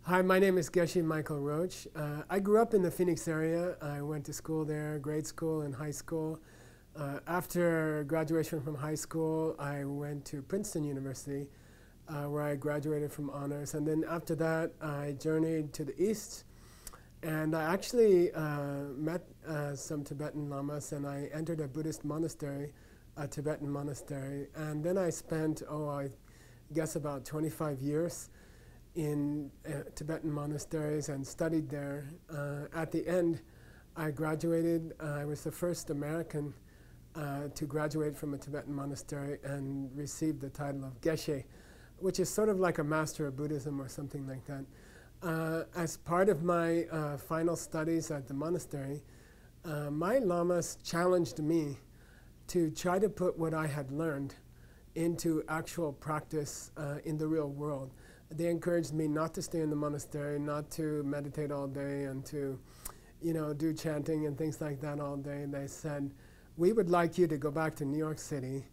Hi, my name is Geshe Michael Roach. I grew up in the Phoenix area. I went to school there, grade school and high school. After graduation from high school, I went to Princeton University, where I graduated from honors. And then after that, I journeyed to the east. And I actually met some Tibetan lamas, and I entered a Buddhist monastery, a Tibetan monastery. And then I spent, I guess about 25 years in Tibetan monasteries and studied there. At the end, I graduated. I was the first American to graduate from a Tibetan monastery and received the title of Geshe, which is sort of like a master of Buddhism or something like that. As part of my final studies at the monastery, my lamas challenged me to try to put what I had learned into actual practice in the real world. They encouraged me not to stay in the monastery, not to meditate all day and to, do chanting and things like that all day. They said, we would like you to go back to New York City,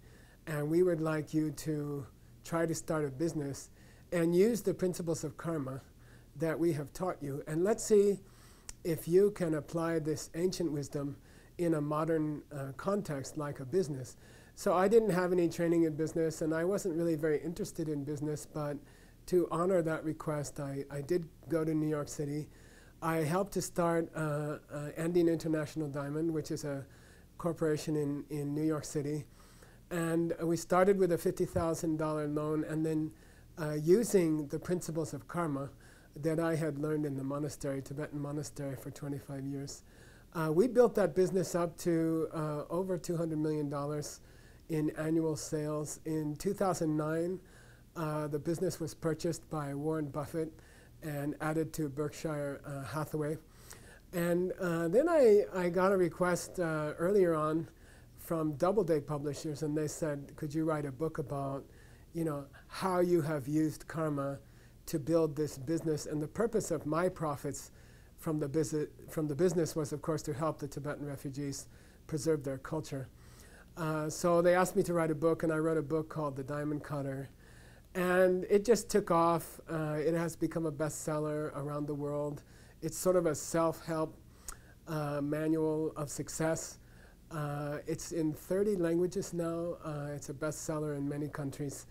and we would like you to try to start a business and use the principles of karma that we have taught you. And let's see if you can apply this ancient wisdom in a modern context like a business. So I didn't have any training in business, and I wasn't really very interested in business, but to honor that request, I did go to New York City. I helped to start Andean International Diamond, which is a corporation in New York City. And we started with a $50,000 loan, and then using the principles of karma that I had learned in the monastery, Tibetan monastery, for 25 years. We built that business up to over $200 million in annual sales. In 2009, the business was purchased by Warren Buffett and added to Berkshire Hathaway. And then I got a request earlier on from Doubleday Publishers, and they said, could you write a book about, how you have used karma to build this business? And the purpose of my profits from the business was, of course, to help the Tibetan refugees preserve their culture. So they asked me to write a book, and I wrote a book called The Diamond Cutter. And it just took off. It has become a bestseller around the world. It's sort of a self-help manual of success. It's in 30 languages now. It's a bestseller in many countries.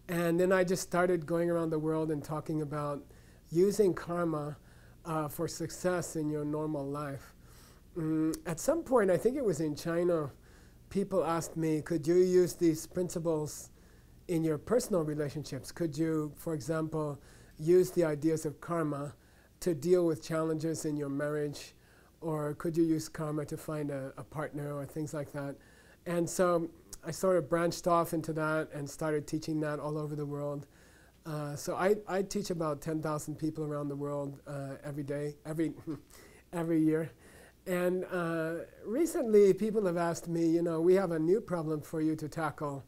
And then I just started going around the world and talking about using karma for success in your normal life. At some point, I think it was in China, people asked me, could you use these principles in your personal relationships? Could you, for example, use the ideas of karma to deal with challenges in your marriage? Or could you use karma to find a partner or things like that? And so I sort of branched off into that and started teaching that all over the world. So I teach about 10,000 people around the world every day, every year. And recently people have asked me, we have a new problem for you to tackle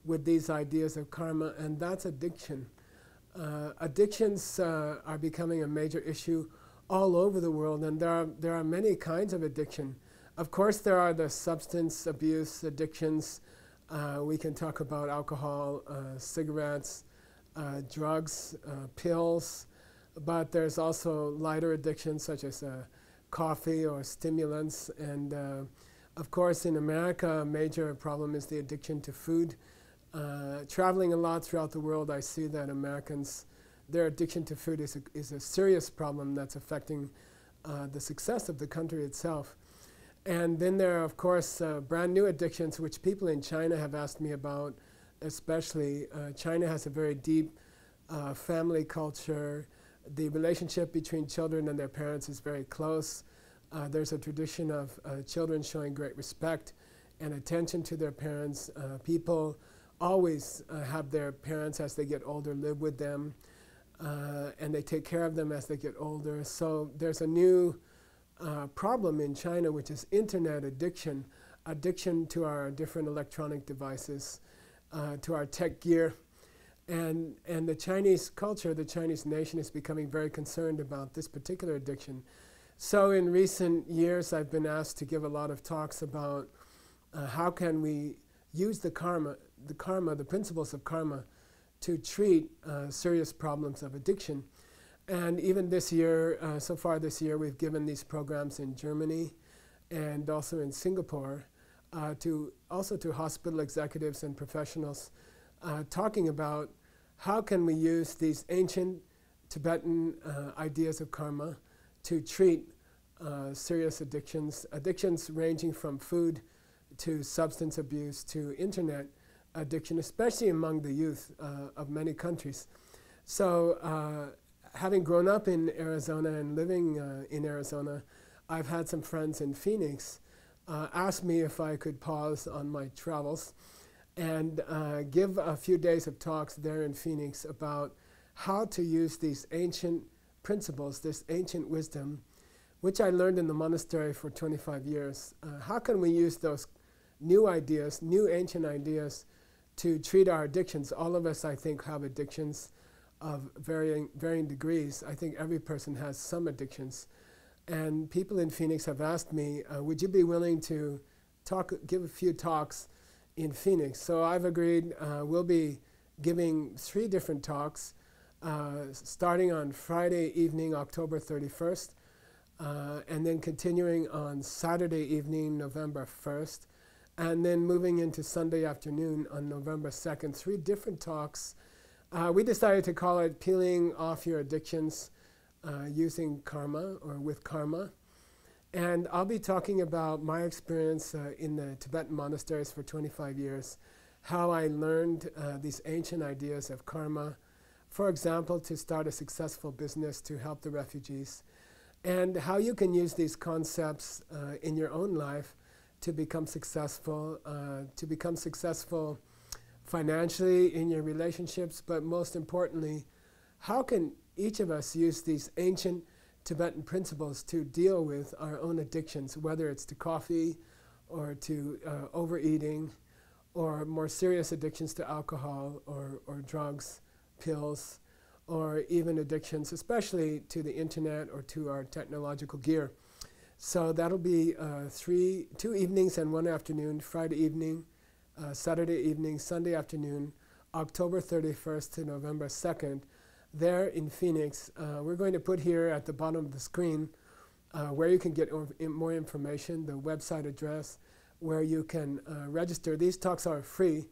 with these ideas of karma, and that's addiction. Addictions are becoming a major issue all over the world, and there are many kinds of addiction. Of course, there are the substance abuse addictions. We can talk about alcohol, cigarettes, drugs, pills, but there's also lighter addictions such as coffee or stimulants. And of course, in America, a major problem is the addiction to food. Traveling a lot throughout the world, I see that Americans, their addiction to food is a serious problem that's affecting the success of the country itself. And then there are, of course, brand new addictions, which people in China have asked me about, especially. China has a very deep family culture. The relationship between children and their parents is very close. There's a tradition of children showing great respect and attention to their parents. People always have their parents, as they get older, live with them, and they take care of them as they get older. So there's a new problem in China, which is internet addiction, addiction to our different electronic devices, to our tech gear. And the Chinese culture, the Chinese nation, is becoming very concerned about this particular addiction. So in recent years, I've been asked to give a lot of talks about how can we use the principles of karma to treat serious problems of addiction. And even this year, so far this year, we've given these programs in Germany and also in Singapore to hospital executives and professionals, talking about how can we use these ancient Tibetan ideas of karma to treat serious addictions ranging from food to substance abuse to internet addiction, especially among the youth of many countries. So having grown up in Arizona and living in Arizona, I've had some friends in Phoenix ask me if I could pause on my travels and give a few days of talks there in Phoenix about how to use these ancient principles, this ancient wisdom, which I learned in the monastery for 25 years. How can we use those new ideas, new ancient ideas, to treat our addictions? All of us, I think, have addictions of varying degrees. I think every person has some addictions. And people in Phoenix have asked me, would you be willing to give a few talks in Phoenix? So I've agreed. We'll be giving 3 different talks, starting on Friday evening, October 31st, and then continuing on Saturday evening, November 1st, and then moving into Sunday afternoon on November 2nd. 3 different talks. We decided to call it Peeling Off Your Addictions Using Karma, or with Karma. And I'll be talking about my experience in the Tibetan monasteries for 25 years, how I learned these ancient ideas of karma, for example, to start a successful business to help the refugees, and how you can use these concepts in your own life to become successful financially in your relationships, but most importantly, how can each of us use these ancient Tibetan principles to deal with our own addictions, whether it's to coffee or to overeating, or more serious addictions to alcohol or drugs, pills, or even addictions, especially to the internet or to our technological gear. So that'll be 2 evenings and 1 afternoon, Friday evening, Saturday evening, Sunday afternoon, October 31st to November 2nd, there in Phoenix. We're going to put here at the bottom of the screen where you can get more information, the website address, where you can register. These talks are free.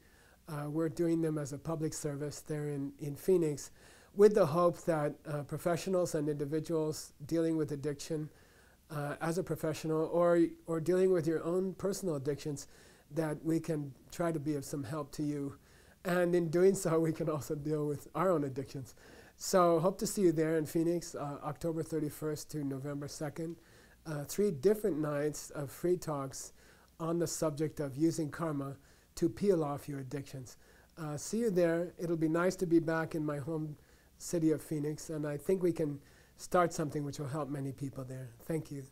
We're doing them as a public service there in Phoenix, with the hope that professionals and individuals dealing with addiction as a professional, or dealing with your own personal addictions, that we can try to be of some help to you. And in doing so, we can also deal with our own addictions. So hope to see you there in Phoenix, October 31st to November 2nd. 3 different nights of free talks on the subject of using karma to peel off your addictions. See you there. It'll be nice to be back in my home city of Phoenix, and I think we can start something which will help many people there. Thank you.